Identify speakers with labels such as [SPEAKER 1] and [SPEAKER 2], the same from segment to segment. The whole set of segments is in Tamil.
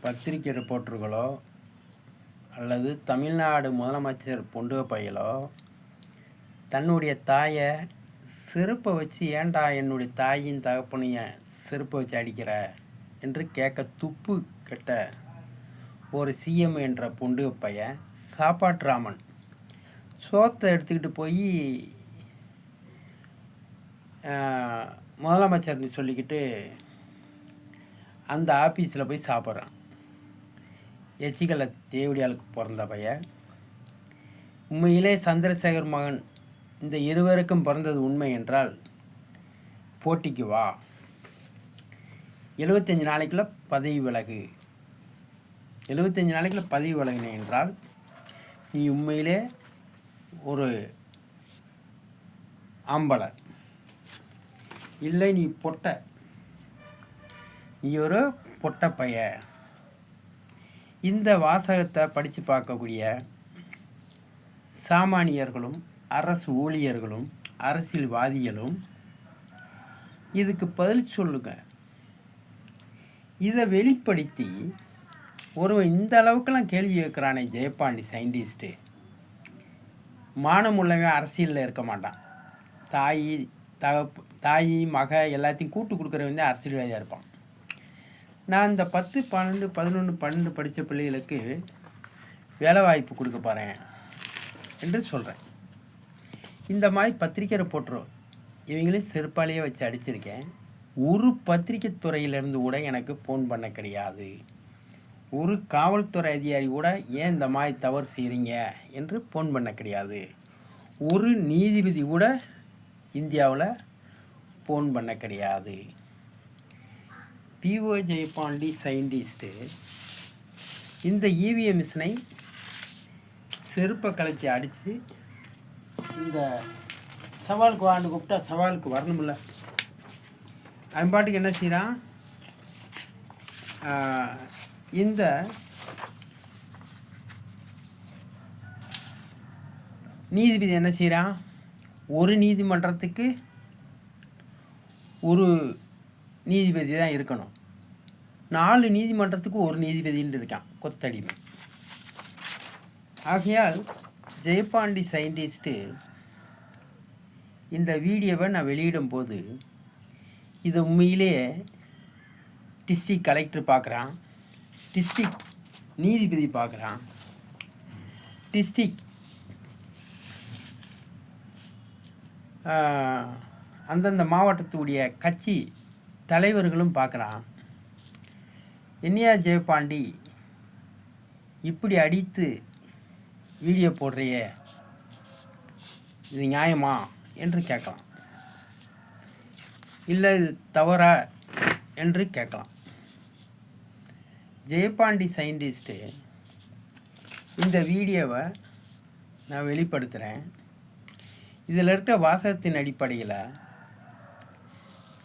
[SPEAKER 1] பத்திரிகை ரிப்போர்ட்டர்களோ அல்லது தமிழ்நாடு முதலமைச்சர் பொண்டு பையலோ தன்னுடைய தாயை செருப்பை வச்சு ஏன்டா என்னுடைய தாயின் தகப்பனைய செருப்பை வச்சு அடிக்கிற என்று கேட்க துப்பு கெட்ட ஒரு சிஎம் என்ற பொண்டு பையன் சாப்பாட்டு ராமன் சோத்தை எடுத்துக்கிட்டு போய் முதலமைச்சர்னு சொல்லிக்கிட்டு அந்த ஆஃபீஸில் போய் சாப்பிட்றான். எச்சிக்கலை தேவடியாளுக்கு பிறந்த பையன். உண்மையிலே சந்திரசேகர் மகன் இந்த இருவருக்கும் பிறந்தது உண்மை என்றால் போட்டிக்கு வா, 75 நாளைக்குள்ள பதவி விலகு. 75 நாளைக்குள்ள பதவி விலகின என்றால் நீ உண்மையிலே ஒரு ஆம்பளை இல்லை, நீ பொட்டை, நீ ஒரு பொட்டை பைய. இந்த வாசகத்தை படித்து பார்க்கக்கூடிய சாமானியர்களும் அரசு ஊழியர்களும் அரசியல்வாதிகளும் இதுக்கு பதில் சொல்லுங்க. இதை வெளிப்படுத்தி ஒருவன் இந்த அளவுக்கெல்லாம் கேள்வி கேட்குறானே ஜெயபாண்டி சயின்டிஸ்ட்டு, மானமுள்ளவன் அரசியலில் இருக்க மாட்டான். தாய் மக எல்லாத்தையும் கூட்டு கொடுக்குறவன் தான் அரசியல்வாதியாக இருப்பான். நான் இந்த 10, 12, 11, 12 படித்த பிள்ளைகளுக்கு வேலை வாய்ப்பு கொடுக்க போகிறேன் என்று சொல்கிறேன். இந்த மாதிரி பத்திரிக்கை ரிப்போர்ட்டர் இவங்களையும் செருப்பாலேயே வச்சு அடிச்சிருக்கேன். ஒரு பத்திரிக்கை துறையிலேருந்து கூட எனக்கு ஃபோன் பண்ண கிடையாது. ஒரு காவல்துறை அதிகாரி கூட ஏன் இந்த மாதிரி தவறு செய்கிறீங்க என்று ஃபோன் பண்ண கிடையாது. ஒரு நீதிபதி கூட இந்தியாவில் ஃபோன் பண்ண கிடையாது. பிஓ ஜெயபாண்டி சயின்டிஸ்ட்டு இந்த இவிஎம் மிஷினை செருப்பை கலைச்சி அடித்து இந்த சவாலுக்கு வாண்டு கூப்பிட்டா சவாலுக்கு வரணும்ல. அவன் பாட்டுக்கு என்ன செய்கிறான், இந்த நீதிபதி என்ன செய்கிறான், ஒரு நீதிமன்றத்துக்கு ஒரு நீதிபதி தான் இருக்கணும், 4 நீதிமன்றத்துக்கு ஒரு நீதிபதின்னு இருக்கான், கொத்தடிமை. ஆகையால் ஜெயபாண்டி சயின்டிஸ்ட்டு இந்த வீடியோவை நான் வெளியிடும் போது இது உண்மையிலேயே டிஸ்ட்ரிக்ட் கலெக்டர் பார்க்குறான், டிஸ்ட்ரிக்ட் நீதிபதி பார்க்குறான், டிஸ்ட்ரிக்ட் அந்தந்த மாவட்டத்துடைய கட்சி தலைவர்களும் பார்க்குறான். என்னையா ஜெயபாண்டி இப்படி அடித்து வீடியோ போடுறியே, இது நியாயமா என்று கேட்கலாம், இல்லை இது தவறா என்று கேட்கலாம். ஜெயபாண்டி சயின்டிஸ்ட்டு இந்த வீடியோவை நான் வெளிப்படுத்துகிறேன். இதில் இருக்க வாசகத்தின் அடிப்படையில்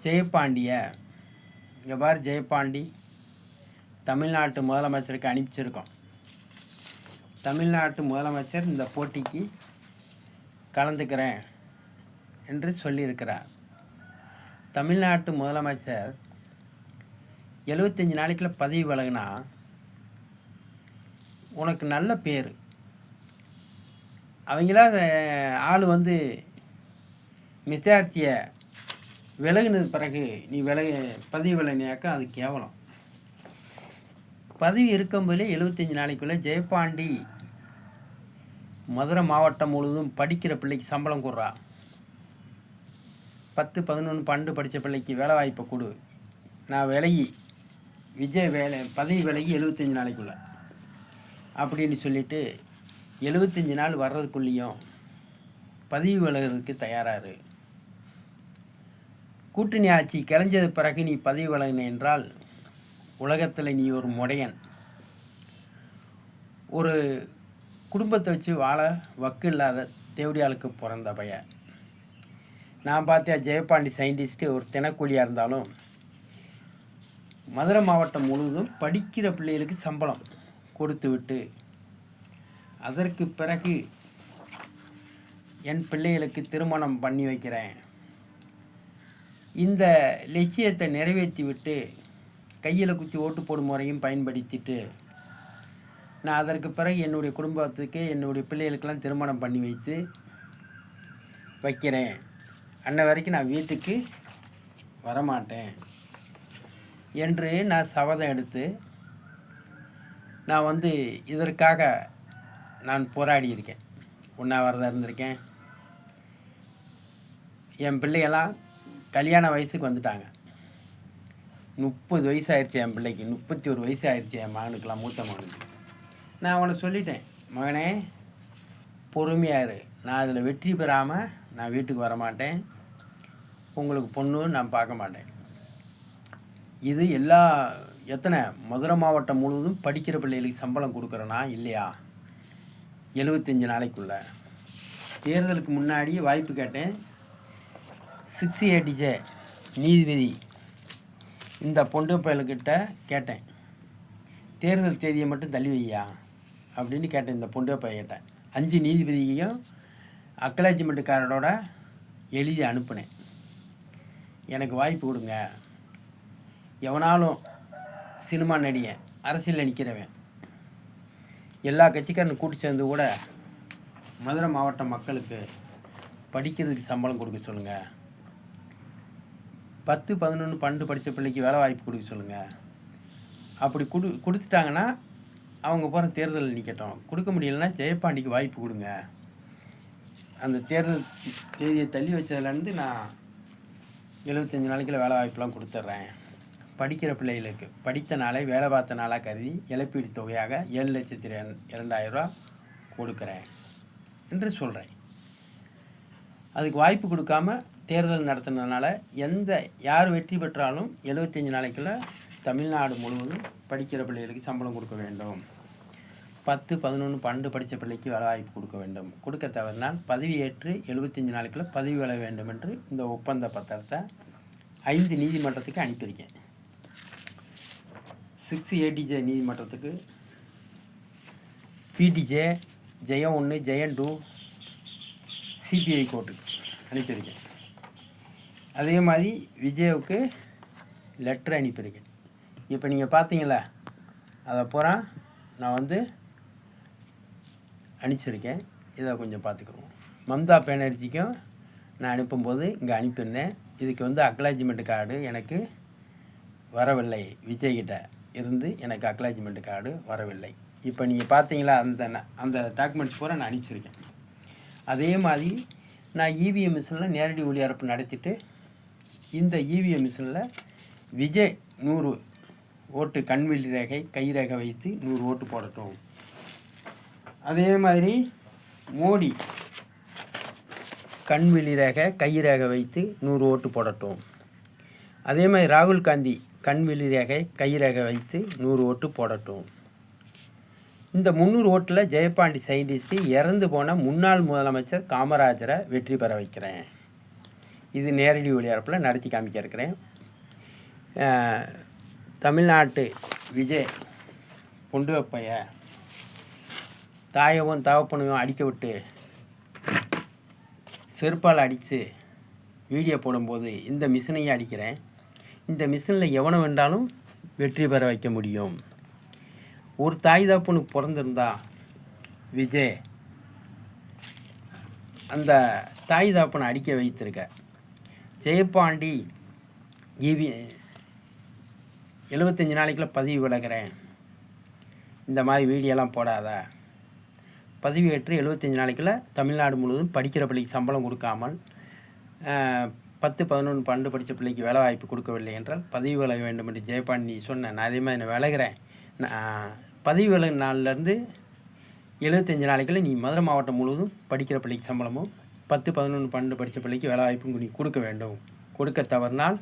[SPEAKER 1] ஜெயபாண்டியை இங்கே பாரு, ஜெயபாண்டி தமிழ்நாட்டு முதலமைச்சருக்கு அனுப்பிச்சிருக்கோம். தமிழ்நாட்டு முதலமைச்சர் இந்த போட்டிக்கு கலந்துக்கிறேன் என்று சொல்லியிருக்கிறார். தமிழ்நாட்டு முதலமைச்சர் 75 நாளைக்குள்ள பதவி விலகுனா உனக்கு நல்ல பேர். அவங்களா ஆள் வந்து மெஜாரிட்டியை விலகுனது பிறகு நீ பதவி விலகினாக்கா அது கேவலம். பதவி இருக்கும்போதே 75 நாளைக்குள்ளே ஜெயபாண்டி மதுரை மாவட்டம் முழுவதும் படிக்கிற பிள்ளைக்கு சம்பளம் கொடுறா, 10, 11, 12 படித்த பிள்ளைக்கு வேலை வாய்ப்பை கொடு, நான் விலகி பதவி விலகி 75 நாளைக்குள்ள அப்படின்னு சொல்லிட்டு 75 நாள் வர்றதுக்குள்ளேயும் பதவி விலகிறதுக்கு தயாராரு. கூட்டணி ஆட்சி கிளஞ்சது பிறகு நீ பதவி விலகின என்றால் உலகத்தில் நீ ஒரு முடையன். ஒரு குடும்பத்தை வச்சு வாழ வக்கு இல்லாத தேவடியாளுக்கு பிறந்த பையன். நான் பார்த்தா ஜெயபாண்டி சயின்டிஸ்ட்டு ஒரு தினக்கூலியாக இருந்தாலும் மதுரை மாவட்டம் முழுவதும் படிக்கிற பிள்ளைகளுக்கு சம்பளம் கொடுத்து விட்டு அதற்கு பிறகு என் பிள்ளைகளுக்கு திருமணம் பண்ணி வைக்கிறேன், இந்த லட்சியத்தை நிறைவேற்றி விட்டு கையில் குத்தி ஓட்டு போடும் முறையும் பயன்படுத்திட்டு நான் அதற்கு பிறகு என்னுடைய குடும்பத்துக்கு என்னுடைய பிள்ளைகளுக்கெல்லாம் திருமணம் பண்ணி வைக்கிறேன். அன்ன வரைக்கும் நான் வீட்டுக்கு வரமாட்டேன் என்று நான் சபதம் எடுத்து நான் இதற்காக நான் போராடி இருக்கேன். உண்ணாவிரதம் இருந்திருக்கேன். என் பிள்ளைகள்லாம் கல்யாண வயசுக்கு வந்துட்டாங்க. 30 வயசு ஆயிடுச்சு என் பிள்ளைக்கு, 31 வயசு ஆயிடுச்சு என் மகனுக்கெல்லாம், மூத்த மகனுக்கு. நான் அவனை சொல்லிட்டேன், மகனே பொறுமையாரு, நான் அதில் வெற்றி பெறாமல் நான் வீட்டுக்கு வரமாட்டேன், உங்களுக்கு பொண்ணு நான் பார்க்க மாட்டேன். இது எத்தனை மதுரை மாவட்டம் முழுவதும் படிக்கிற பிள்ளைகளுக்கு சம்பளம் கொடுக்குறேனா இல்லையா? 75 நாளைக்குள்ள. தேர்தலுக்கு முன்னாடி வாய்ப்பு கேட்டேன். 680J நீதிபதி இந்த பொண்டு பயல்கிட்ட கேட்டேன், தேர்தல் தேதியை மட்டும் தள்ளி வையா அப்படின்னு கேட்டேன். இந்த பொண்டு பையன்கிட்ட 5 நீதிபதியையும் அக்னாலஜ்மெண்ட்டுக்காரரோட எழுதி அனுப்புனேன். எனக்கு வாய்ப்பு கொடுங்க. எவனாலும் சினிமா நடிகன், அரசியலில் நிற்கிறவன், எல்லா கட்சிக்காரனும் கூட்டி சேர்ந்து கூட மதுரை மாவட்ட மக்களுக்கு படிக்கிறதுக்கு சம்பளம் கொடுக்க சொல்லுங்கள். 10, 11, 12 படித்த பிள்ளைக்கு வேலை வாய்ப்பு கொடுக்க சொல்லுங்கள். அப்படி கொடுத்துட்டாங்கன்னா அவங்க போகிற தேர்தலில் நிற்கட்டும். கொடுக்க முடியலைன்னா ஜெயபாண்டிக்கு வாய்ப்பு கொடுங்க. அந்த தேர்தல் தேதியை தள்ளி வச்சதுலேருந்து நான் 75 நாளைக்குள்ள வேலை வாய்ப்பெலாம் கொடுத்துட்றேன். படிக்கிற பிள்ளைகளுக்கு படித்த நாளை வேலை பார்த்த நாளாக கருதி இழப்பீடு தொகையாக 7,02,000 ரூபா கொடுக்குறேன் என்று சொல்கிறேன். அதுக்கு வாய்ப்பு கொடுக்காம தேர்தல் நடத்துனதுனால யார் வெற்றி பெற்றாலும் 75 நாளைக்குள்ள தமிழ்நாடு முழுவதும் படிக்கிற பிள்ளைகளுக்கு சம்பளம் கொடுக்க வேண்டும். 10, 11, 12 படித்த பிள்ளைக்கு வேலை வாய்ப்பு கொடுக்க வேண்டும். கொடுக்க தவறினால் பதவியேற்று 75 நாளைக்குள்ள பதவி விலக வேண்டும் என்று இந்த ஒப்பந்த பத்திரத்தை 5 நீதிமன்றத்துக்கு அனுப்பியிருக்கேன். 680J நீதிமன்றத்துக்கு, PTJ, ஜெயம் 1, ஜெயம் 2, CBI கோர்ட்டுக்கு அனுப்பியிருக்கேன். அதே மாதிரி விஜய்வுக்கு லெட்டர் அனுப்பியிருக்கேன். இப்போ நீங்கள் பார்த்தீங்களா, அதை பூரா நான் அனுப்பிச்சிருக்கேன். இதை கொஞ்சம் பார்த்துக்குறோம். மம்தா பானர்ஜிக்கும் நான் அனுப்பும்போது இங்கே அனுப்பியிருந்தேன். இதுக்கு அக்னாலஜ்மெண்ட் கார்டு எனக்கு வரவில்லை. விஜய்கிட்ட இருந்து எனக்கு அக்னாலஜ்மெண்ட் கார்டு வரவில்லை. இப்போ நீங்கள் பார்த்தீங்களா, அந்த டாக்குமெண்ட்ஸ் பூரா நான் அனுப்பிச்சிருக்கேன். அதே மாதிரி நான் EVM மிஷினில் நேரடி ஒளிபரப்பு நடத்திட்டு இந்த EVM மிஷினில் விஜய் 100 ஓட்டு கண்விழி ரேகை கை ரேகை வைத்து 100 ஓட்டு போடட்டும். அதே மாதிரி மோடி கண்விழி ரேகை கை ரேகை வைத்து 100 ஓட்டு போடட்டும். அதே மாதிரி ராகுல் காந்தி கண்விழி ரேகை கை ரேகை வைத்து 100 ஓட்டு போடட்டும். இந்த 300 ஓட்டில் ஜெயபாண்டி சயின்டிஸ்ட்டு இறந்து போன முன்னாள் முதலமைச்சர் காமராஜரை வெற்றி பெற வைக்கிறேன். இது நேரடி ஒளிபரப்பில் நடத்தி காமிக்க இருக்கிறேன். தமிழ்நாட்டு விஜய் பொண்டு வைப்பைய தாயவும் தகப்பனையும் அடிக்க விட்டு செருப்பால் அடித்து வீடியோ போடும்போது இந்த மிஷினையும் அடிக்கிறேன். இந்த மிஷினில் எவனை வேண்டாலும் வெற்றி பெற வைக்க முடியும். ஒரு தாய் தகப்பனுக்கு பிறந்திருந்தா விஜய் அந்த தாய் தகப்பனை அடிக்க வைத்திருக்க. ஜெயபாண்டி 75 நாளைக்குள்ள பதவி விலகிறேன், இந்த மாதிரி வீடியோலாம் போடாத, பதவியேற்று 75 நாளைக்குள்ள தமிழ்நாடு முழுவதும் படிக்கிற பிள்ளைக்கு சம்பளம் கொடுக்காமல் 10, 11, 12 படித்த பிள்ளைக்கு வேலை வாய்ப்பு கொடுக்கவில்லை என்றால் பதவி விலக வேண்டும் என்று ஜெயபாண்டி சொன்னேன். நான் அதே மாதிரி நான் விலகிறேன். பதவி விலகு நாள்லேருந்து 75 நாளைக்குள்ள நீ மதுரை மாவட்டம் முழுவதும் படிக்கிற பிள்ளைக்கு சம்பளமும் 10, 11, 12 படித்த பிள்ளைக்கு வேலை வாய்ப்பும் நீ கொடுக்க வேண்டும். கொடுக்க தவறினால்